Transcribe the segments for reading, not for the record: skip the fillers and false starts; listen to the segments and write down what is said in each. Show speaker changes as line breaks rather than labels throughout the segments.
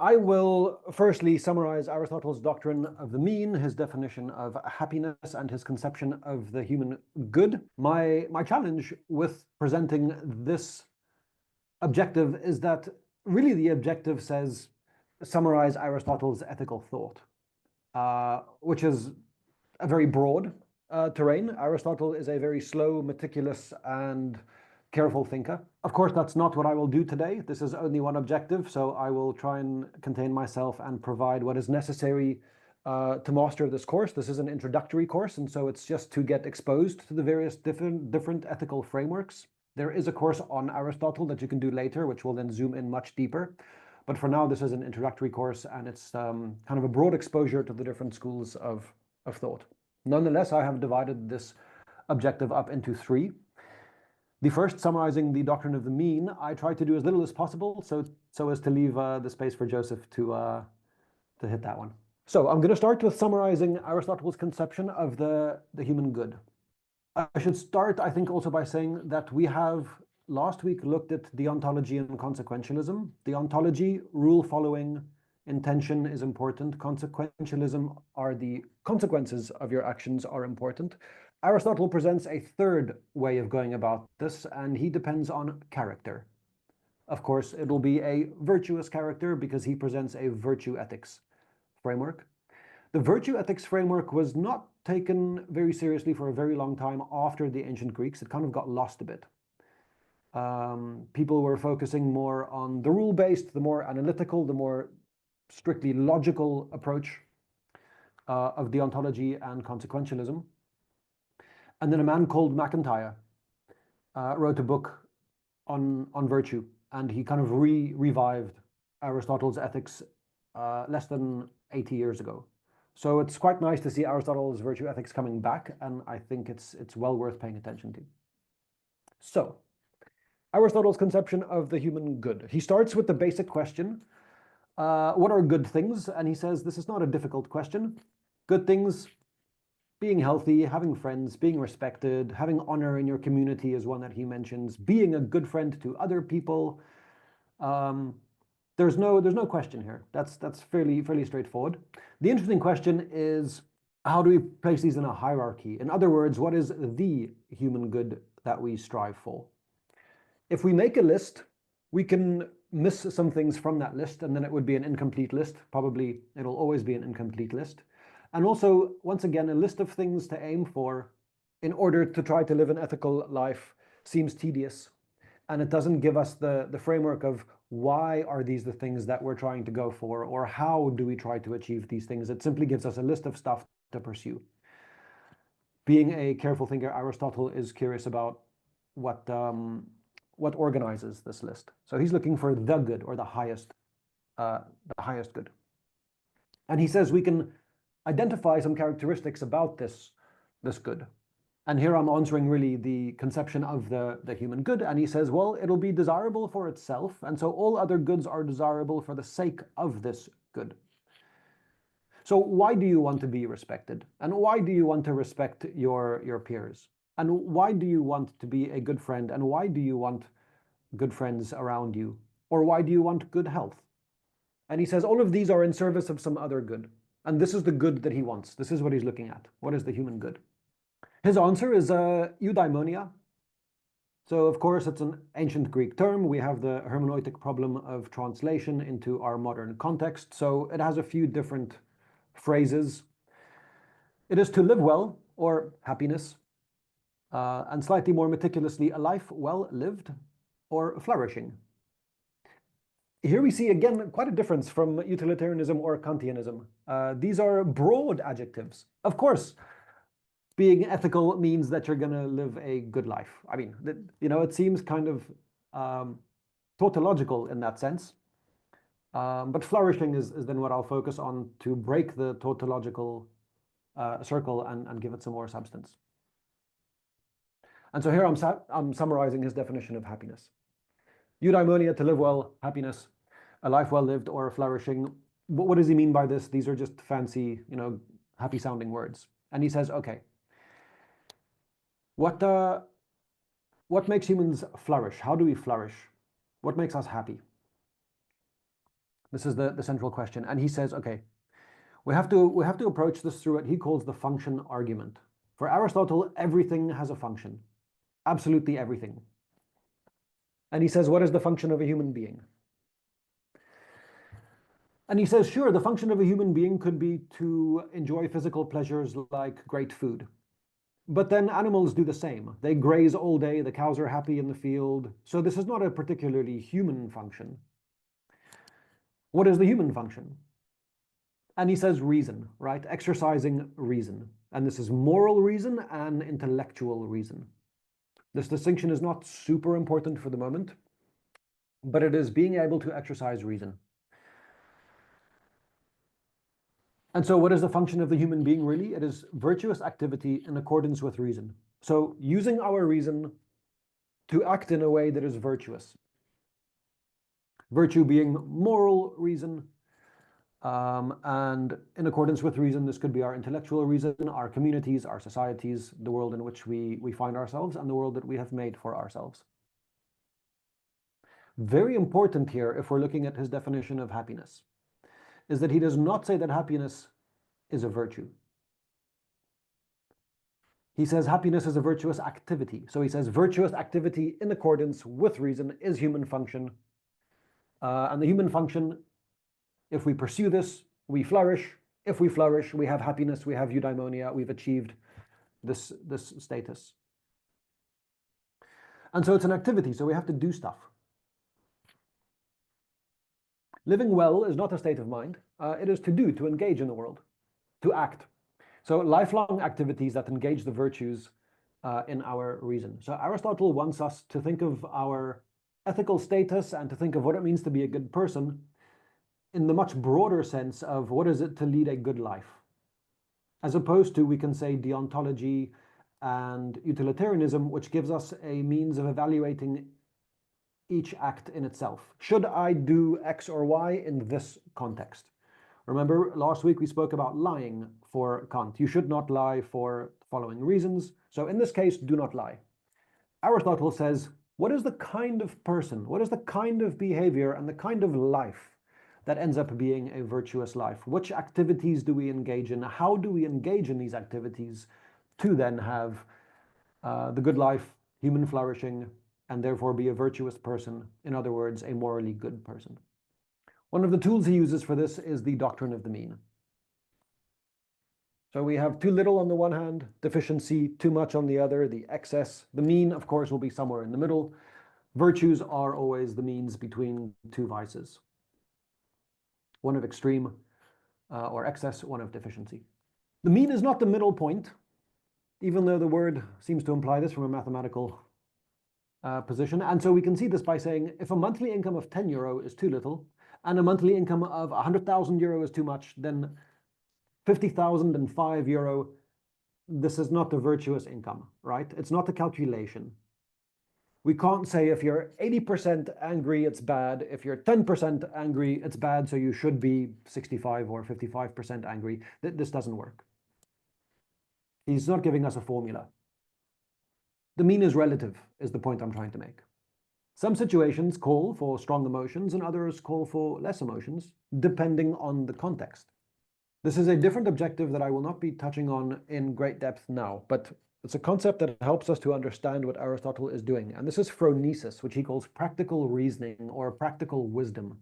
I will firstly summarize Aristotle's doctrine of the mean, his definition of happiness, and his conception of the human good. My challenge with presenting this objective is that really the objective says summarize Aristotle's ethical thought, which is a very broad terrain. Aristotle is a very slow, meticulous, and careful thinker. Of course, that's not what I will do today. This is only one objective, so I will try and contain myself and provide what is necessary to master this course. This is an introductory course, and so it's just to get exposed to the various different ethical frameworks. There is a course on Aristotle that you can do later, which will then zoom in much deeper. But for now, this is an introductory course, and it's kind of a broad exposure to the different schools of thought. Nonetheless, I have divided this objective up into three. The first, summarizing the doctrine of the mean, I try to do as little as possible, so as to leave the space for Joseph to hit that one. So I'm going to start with summarizing Aristotle's conception of the human good. I should start, I think, also by saying that we have last week looked at deontology and consequentialism. Deontology, rule following, intention is important. Consequentialism are the consequences of your actions are important. Aristotle presents a third way of going about this, and he depends on character. Of course, it will be a virtuous character because he presents a virtue ethics framework. The virtue ethics framework was not taken very seriously for a very long time after the ancient Greeks. It kind of got lost a bit. People were focusing more on the rule-based, the more analytical, the more strictly logical approach of deontology and consequentialism. And then a man called MacIntyre wrote a book on virtue, and he kind of revived Aristotle's ethics less than 80 years ago. So it's quite nice to see Aristotle's virtue ethics coming back, and I think it's well worth paying attention to. So, Aristotle's conception of the human good. He starts with the basic question, what are good things? And he says this is not a difficult question. Good things, being healthy, having friends, being respected, having honor in your community is one that he mentions, being a good friend to other people. There's no question here. That's fairly straightforward. The interesting question is, how do we place these in a hierarchy? In other words, what is the human good that we strive for? If we make a list, we can miss some things from that list, and then it would be an incomplete list. Probably it'll always be an incomplete list. And also, once again, a list of things to aim for in order to try to live an ethical life seems tedious. And it doesn't give us the framework of why are these the things that we're trying to go for, or how do we try to achieve these things. It simply gives us a list of stuff to pursue. Being a careful thinker, Aristotle is curious about what organizes this list. So he's looking for the good, or the highest good. And he says we can identify some characteristics about this good. And here I'm answering really the conception of the human good. And he says, well, it'll be desirable for itself. And so all other goods are desirable for the sake of this good. So why do you want to be respected? And why do you want to respect your peers? And why do you want to be a good friend? And why do you want good friends around you? Or why do you want good health? And he says all of these are in service of some other good. And this is the good that he wants. This is what he's looking at. What is the human good? His answer is eudaimonia. So, of course, it's an ancient Greek term. We have the hermeneutic problem of translation into our modern context. So it has a few different phrases. It is to live well, or happiness, and slightly more meticulously, a life well lived, or flourishing. Here we see, again, quite a difference from utilitarianism or Kantianism. These are broad adjectives. Of course, being ethical means that you're going to live a good life. I mean, it seems kind of tautological in that sense. But flourishing is then what I'll focus on to break the tautological circle and give it some more substance. And so here I'm summarizing his definition of happiness. Eudaimonia, to live well, happiness, a life well lived, or flourishing. What does he mean by this? These are just fancy, happy sounding words. And he says, okay, what makes humans flourish? How do we flourish? What makes us happy? This is the central question. And he says, okay, we have to approach this through what he calls the function argument. For Aristotle, everything has a function, absolutely everything. And he says, what is the function of a human being? And he says, sure, the function of a human being could be to enjoy physical pleasures like great food. But then animals do the same. They graze all day, the cows are happy in the field. So this is not a particularly human function. What is the human function? And he says reason, right? Exercising reason. And this is moral reason and intellectual reason. This distinction is not super important for the moment, but it is being able to exercise reason. And so what is the function of the human being really? It is virtuous activity in accordance with reason. So using our reason to act in a way that is virtuous. Virtue being moral reason, and in accordance with reason, this could be our intellectual reason, our communities, our societies, the world in which we find ourselves, and the world that we have made for ourselves. Very important here, if we're looking at his definition of happiness, is that he does not say that happiness is a virtue. He says happiness is a virtuous activity. So he says virtuous activity in accordance with reason is human function. And the human function, if we pursue this, we flourish. If we flourish, we have happiness, we have eudaimonia, we've achieved this status. And so it's an activity, so we have to do stuff. Living well is not a state of mind. It is to do, to engage in the world, to act. So lifelong activities that engage the virtues in our reason. So Aristotle wants us to think of our ethical status and to think of what it means to be a good person in the much broader sense of what is it to lead a good life, as opposed to, we can say, deontology and utilitarianism, which gives us a means of evaluating each act in itself. Should I do X or Y in this context? Remember, last week we spoke about lying for Kant. You should not lie for the following reasons. So in this case, do not lie. Aristotle says, what is the kind of person, what is the kind of behavior and the kind of life that ends up being a virtuous life? Which activities do we engage in? How do we engage in these activities to then have the good life, human flourishing, and therefore be a virtuous person? In other words, a morally good person. One of the tools he uses for this is the doctrine of the mean. So we have too little on the one hand, deficiency, too much on the other, the excess. The mean, of course, will be somewhere in the middle. Virtues are always the means between two vices. One of extreme or excess, one of deficiency. The mean is not the middle point, even though the word seems to imply this from a mathematical position. And so we can see this by saying, if a monthly income of 10 euro is too little, and a monthly income of 100,000 euro is too much, then 50,005 euro, this is not a virtuous income, right? It's not a calculation. We can't say if you're 80% angry, it's bad. If you're 10% angry, it's bad, so you should be 65 or 55% angry. This doesn't work. He's not giving us a formula. The mean is relative, is the point I'm trying to make. Some situations call for strong emotions and others call for less emotions, depending on the context. This is a different objective that I will not be touching on in great depth now, but it's a concept that helps us to understand what Aristotle is doing. And this is phronesis, which he calls practical reasoning or practical wisdom.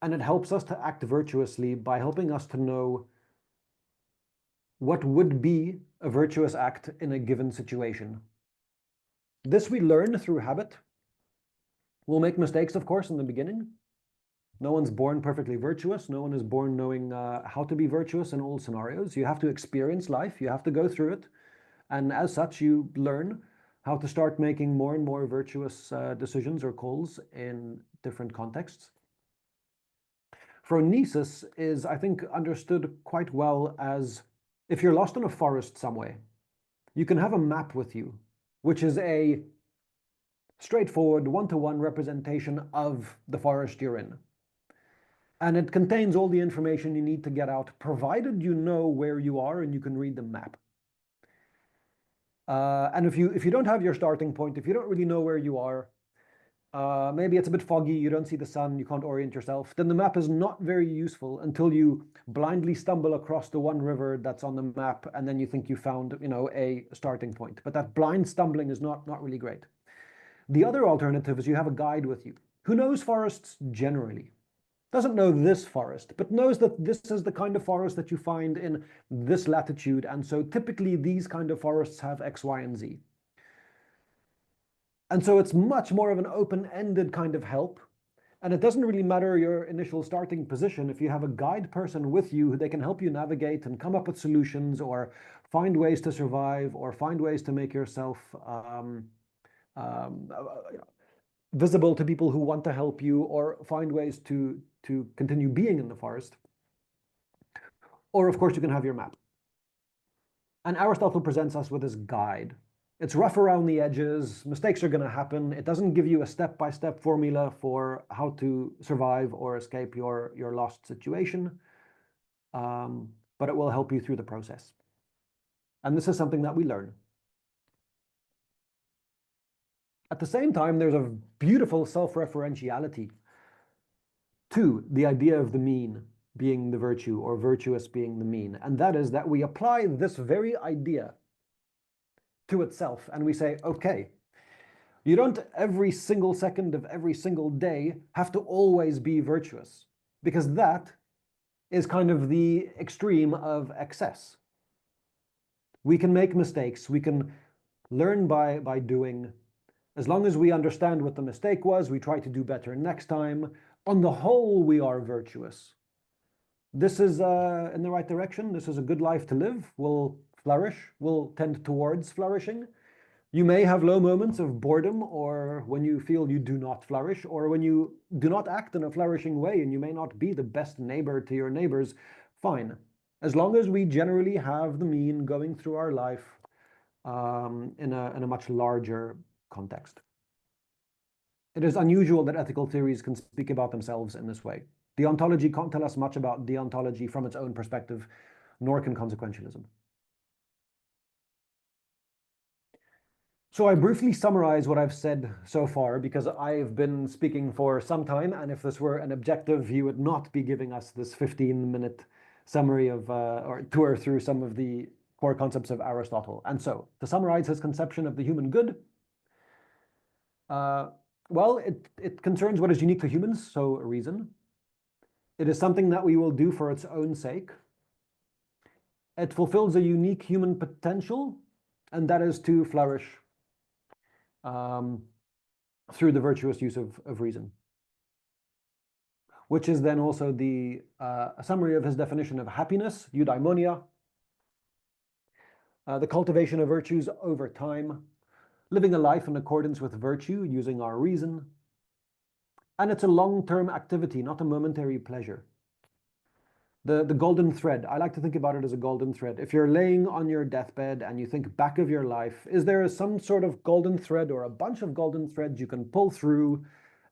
And it helps us to act virtuously by helping us to know what would be a virtuous act in a given situation. This we learn through habit. We'll make mistakes, of course, in the beginning. No one's born perfectly virtuous. No one is born knowing how to be virtuous in all scenarios. You have to experience life. You have to go through it. And as such, you learn how to start making more and more virtuous decisions or calls in different contexts. Phronesis is, I think, understood quite well as if you're lost in a forest somewhere, you can have a map with you, which is a straightforward one-to-one representation of the forest you're in. And it contains all the information you need to get out, provided you know where you are and you can read the map. And if you don't have your starting point, if you don't really know where you are, maybe it's a bit foggy, you don't see the sun, you can't orient yourself, then the map is not very useful until you blindly stumble across the one river that's on the map, and then you think you found, a starting point. But that blind stumbling is not really great. The other alternative is you have a guide with you who knows forests generally. Doesn't know this forest, but knows that this is the kind of forest that you find in this latitude, and so typically these kind of forests have X, Y, and Z. And so it's much more of an open-ended kind of help. And it doesn't really matter your initial starting position. If you have a guide person with you, they can help you navigate and come up with solutions or find ways to survive or find ways to make yourself visible to people who want to help you, or find ways to continue being in the forest. Or of course you can have your map. And Aristotle presents us with his guide. It's rough around the edges, mistakes are going to happen. It doesn't give you a step-by-step formula for how to survive or escape your lost situation, but it will help you through the process. And this is something that we learn. At the same time, there's a beautiful self-referentiality to the idea of the mean being the virtue, or virtuous being the mean. And that is that we apply this very idea to itself, and we say, okay, you don't every single second of every single day have to always be virtuous, because that is kind of the extreme of excess. We can make mistakes, we can learn by doing. As long as we understand what the mistake was, we try to do better next time. On the whole, we are virtuous. This is in the right direction. This is a good life to live. We'll flourish, will tend towards flourishing. You may have low moments of boredom, or when you feel you do not flourish, or when you do not act in a flourishing way and you may not be the best neighbor to your neighbors. Fine. As long as we generally have the mean going through our life in a much larger context. It is unusual that ethical theories can speak about themselves in this way. Deontology can't tell us much about deontology from its own perspective, nor can consequentialism. So I briefly summarize what I've said so far, because I've been speaking for some time, and if this were an objective, he would not be giving us this 15-minute summary of, or tour through some of the core concepts of Aristotle. And so, to summarize his conception of the human good, well, it concerns what is unique to humans, so reason. It is something that we will do for its own sake. It fulfills a unique human potential, and that is to flourish through the virtuous use of reason, which is then also the summary of his definition of happiness, eudaimonia, the cultivation of virtues over time, living a life in accordance with virtue using our reason, and it's a long-term activity, not a momentary pleasure. The golden thread, I like to think about it as a golden thread. If you're laying on your deathbed and you think back of your life, is there some sort of golden thread or a bunch of golden threads you can pull through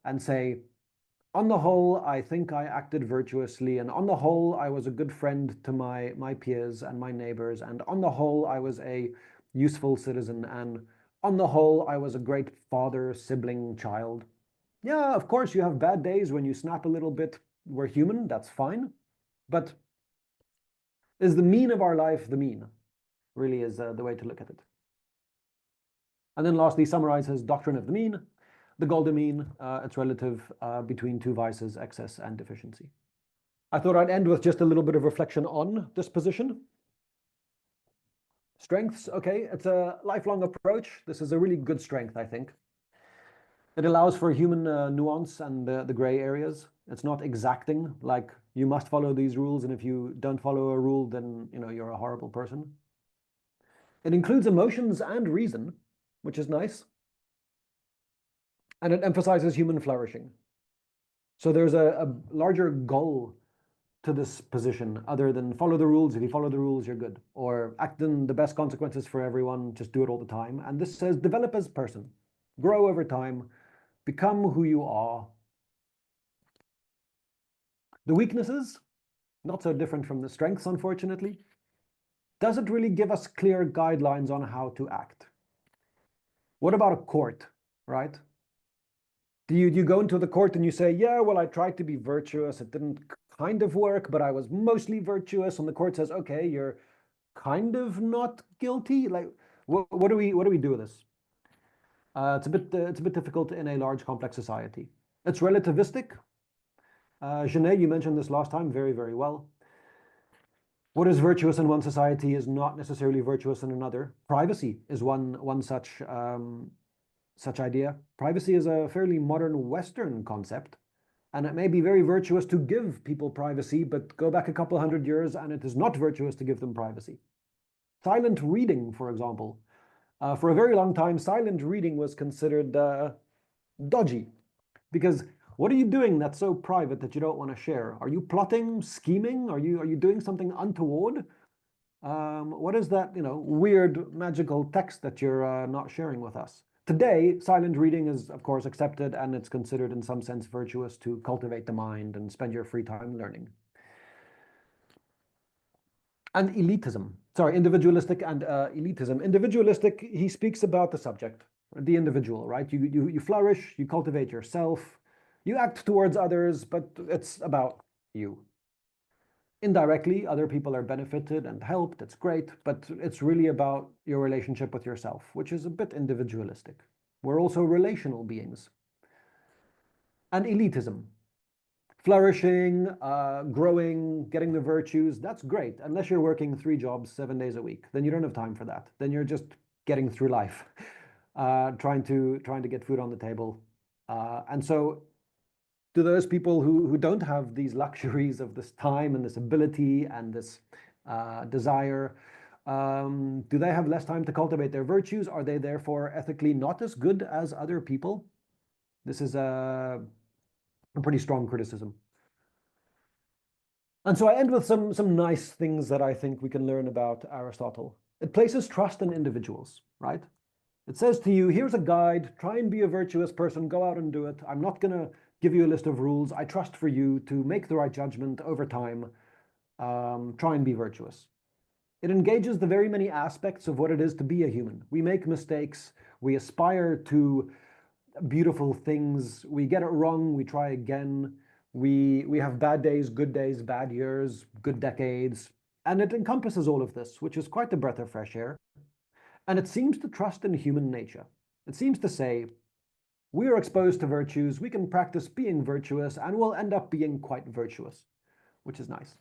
and say, on the whole, I think I acted virtuously, and on the whole, I was a good friend to my peers and my neighbors, and on the whole, I was a useful citizen, and on the whole, I was a great father, sibling, child. Yeah, of course, you have bad days when you snap a little bit. We're human, that's fine. But is the mean of our life the mean? Really is the way to look at it. And then lastly, summarize his doctrine of the mean, the golden mean, its relative between two vices, excess and deficiency. I thought I'd end with just a little bit of reflection on this position. Strengths, okay, it's a lifelong approach. This is a really good strength, I think. It allows for human nuance and the gray areas. It's not exacting, like you must follow these rules, and if you don't follow a rule, then you're a horrible person. It includes emotions and reason, which is nice. And it emphasizes human flourishing. So there's a larger goal to this position other than follow the rules. If you follow the rules, you're good. Or act in the best consequences for everyone, just do it all the time. And this says develop as a person, grow over time, become who you are. The weaknesses, not so different from the strengths, unfortunately. Doesn't really give us clear guidelines on how to act. What about a court, right? Do you go into the court and you say, yeah, well, I tried to be virtuous. It didn't kind of work, but I was mostly virtuous. And the court says, okay, you're kind of not guilty. Like, what do we do with this? It's a bit difficult in a large, complex society. It's relativistic. Genet, you mentioned this last time very, very well. What is virtuous in one society is not necessarily virtuous in another. Privacy is one such idea. Privacy is a fairly modern Western concept, and it may be very virtuous to give people privacy, but go back a couple hundred years and it is not virtuous to give them privacy. Silent reading, for example. For a very long time, silent reading was considered dodgy, because what are you doing that's so private that you don't want to share? Are you plotting, scheming? Are you doing something untoward? What is that, weird magical text that you're not sharing with us? Today, silent reading is, of course, accepted, and it's considered in some sense virtuous to cultivate the mind and spend your free time learning. And elitism. Sorry, individualistic and elitism. Individualistic, he speaks about the subject, the individual, right? You flourish, you cultivate yourself, you act towards others, but it's about you. Indirectly, other people are benefited and helped, it's great, but it's really about your relationship with yourself, which is a bit individualistic. We're also relational beings. And elitism. Flourishing, growing, getting the virtues, that's great, unless you're working 3 jobs 7 days a week. Then you don't have time for that. Then you're just getting through life, trying to get food on the table. And so to those people who don't have these luxuries of this time and this ability and this desire, do they have less time to cultivate their virtues? Are they therefore ethically not as good as other people? This is a pretty strong criticism. And so I end with some nice things that I think we can learn about Aristotle. It places trust in individuals, right? It says to you, here's a guide, try and be a virtuous person, go out and do it. I'm not going to give you a list of rules. I trust for you to make the right judgment over time. Try and be virtuous. It engages the very many aspects of what it is to be a human. We make mistakes. We aspire to beautiful things. We get it wrong. We try again. We have bad days, bad years, good decades. And it encompasses all of this, which is quite a breath of fresh air. And it seems to trust in human nature. It seems to say, we are exposed to virtues, we can practice being virtuous, and we'll end up being quite virtuous, which is nice.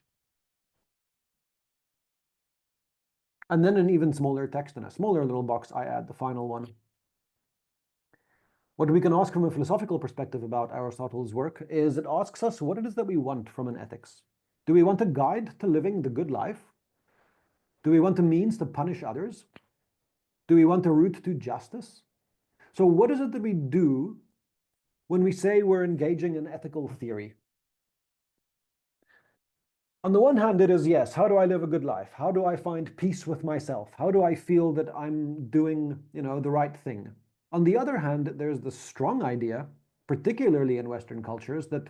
And then an even smaller text in a smaller little box, I add the final one. What we can ask from a philosophical perspective about Aristotle's work is it asks us what it is that we want from an ethics. Do we want a guide to living the good life? Do we want a means to punish others? Do we want a route to justice? So what is it that we do when we say we're engaging in ethical theory? On the one hand, it is, yes, how do I live a good life? How do I find peace with myself? How do I feel that I'm doing, the right thing? On the other hand, there's the strong idea, particularly in Western cultures, that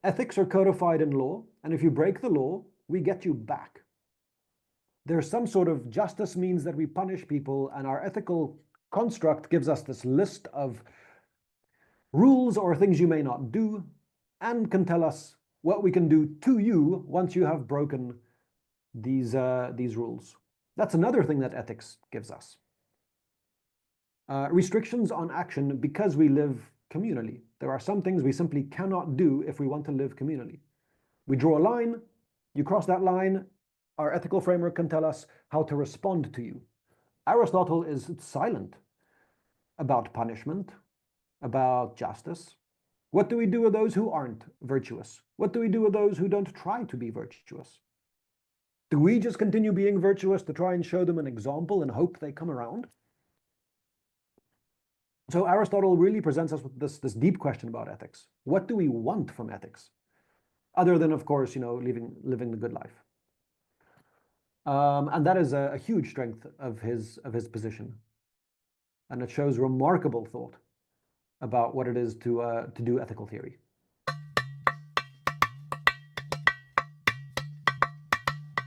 ethics are codified in law, and if you break the law, we get you back. There's some sort of justice means that we punish people, and our ethical construct gives us this list of rules or things you may not do, and can tell us what we can do to you once you have broken these rules. That's another thing that ethics gives us. Restrictions on action because we live communally. There are some things we simply cannot do if we want to live communally. We draw a line, you cross that line, our ethical framework can tell us how to respond to you. Aristotle is silent about punishment, about justice. What do we do with those who aren't virtuous? What do we do with those who don't try to be virtuous? Do we just continue being virtuous to try and show them an example and hope they come around? So Aristotle really presents us with this deep question about ethics. What do we want from ethics? Other than, of course, living the good life. And that is a huge strength of his position. And it shows remarkable thought about what it is to do ethical theory.